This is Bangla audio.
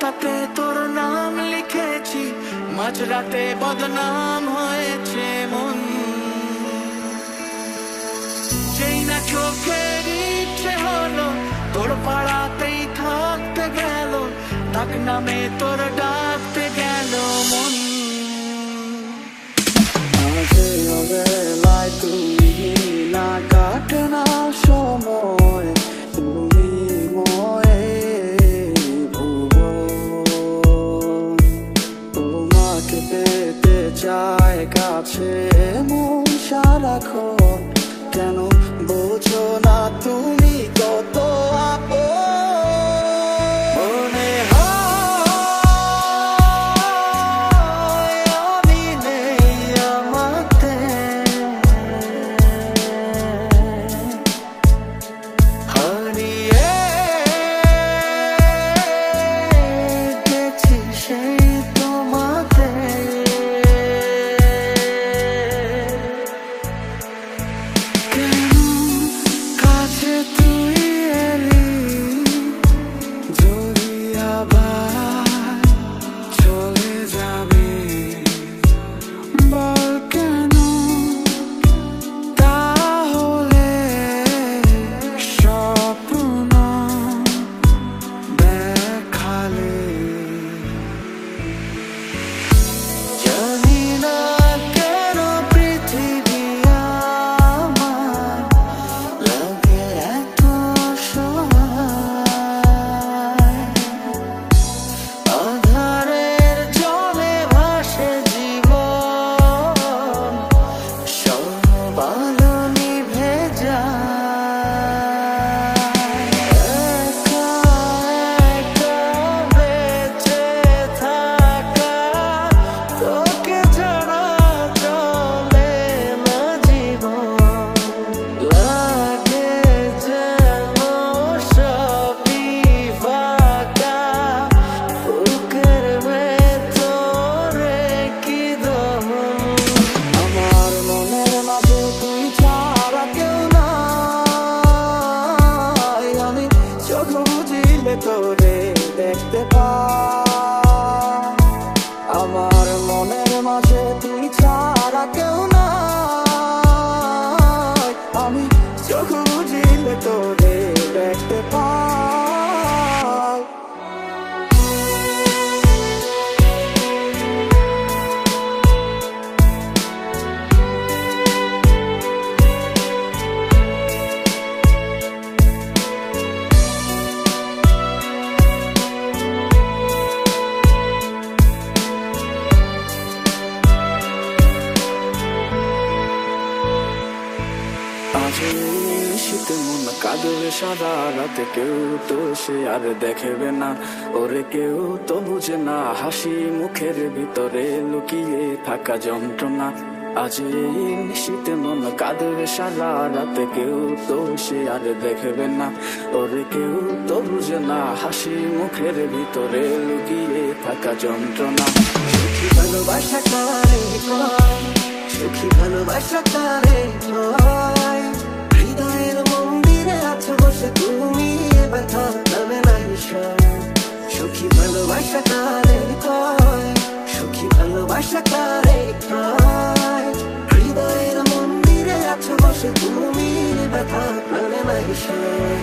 খাতাতে তোর নাম লিখেছি, মাঝরাতে বদনাম হয়েছে মন। যেই না চোখের ইচ্ছে হলো তোর পাড়াতেই থাকতে গেল, ডাক নামে তোর ডাকতে গেল মন। মাঝে অবেলায় তুমি না কাটে না সময়, তুমি ময়ে ভুবন। তোমাকে পেতে চায় কাছে মন সারাক্ষণ, কেন বোঝো না তুমি কত আপন? মনে হয় আমি নেই আমাতে, হারিয়ে গেছি সেই তোমাতে। কাছে তুই এলি, যদি আবার চলে যাবি, বল কেন? তাহলে স্বপ্ন দেখালে। জানি না কেন পৃথিবী আমার লাগে এত অসহায়, আধারের জলে ভাসে জীবন, সব আলো নিভে যায়। একা একা বেঁচে থাকা, তোকে ছাড়া চলে না জীবন, লাগে যেন সবই ফাঁকা, বুকের ভেতরে কি দহন। আমার মনের মাঝে তুই ছাড়া কেউ নাই, আমি চোখ বুঝিলে তোরে দেখতে পাই। আমার মনের মাঝে তুই ছাড়া কেউ নাই, আমি চোখ বুঝিলে তোরে দেখতে পাই। আজ শীতে মন কাঁদবে সারা রাতে, কেউ তো সে আর দেখবে না, ওরে কেউ তো বুঝে না হাসি মুখের ভিতরে লুকিয়ে থাকা যন্ত্রণা। আজ শীতে মন কাঁদবে সারা রাতে, কেউ তো সে আর দেখবে না, ওরে কেউ তো বুঝে না হাসি মুখের ভিতরে লুকিয়ে থাকা যন্ত্রণা। সুখী ভালোবাসা কারে কয়, সুখী ভালোবাসা কারে কয়, হৃদয়ের মন্দিরে আছো বসে তুমি, ব্যথা নামে না বিষয়। সুখী ভালোবাসা কারে কয়, সুখী ভালোবাসা কারে কয়, হৃদয়ের মন্দিরে আছো বসে তুমি, ব্যথা নামে না বিষয়।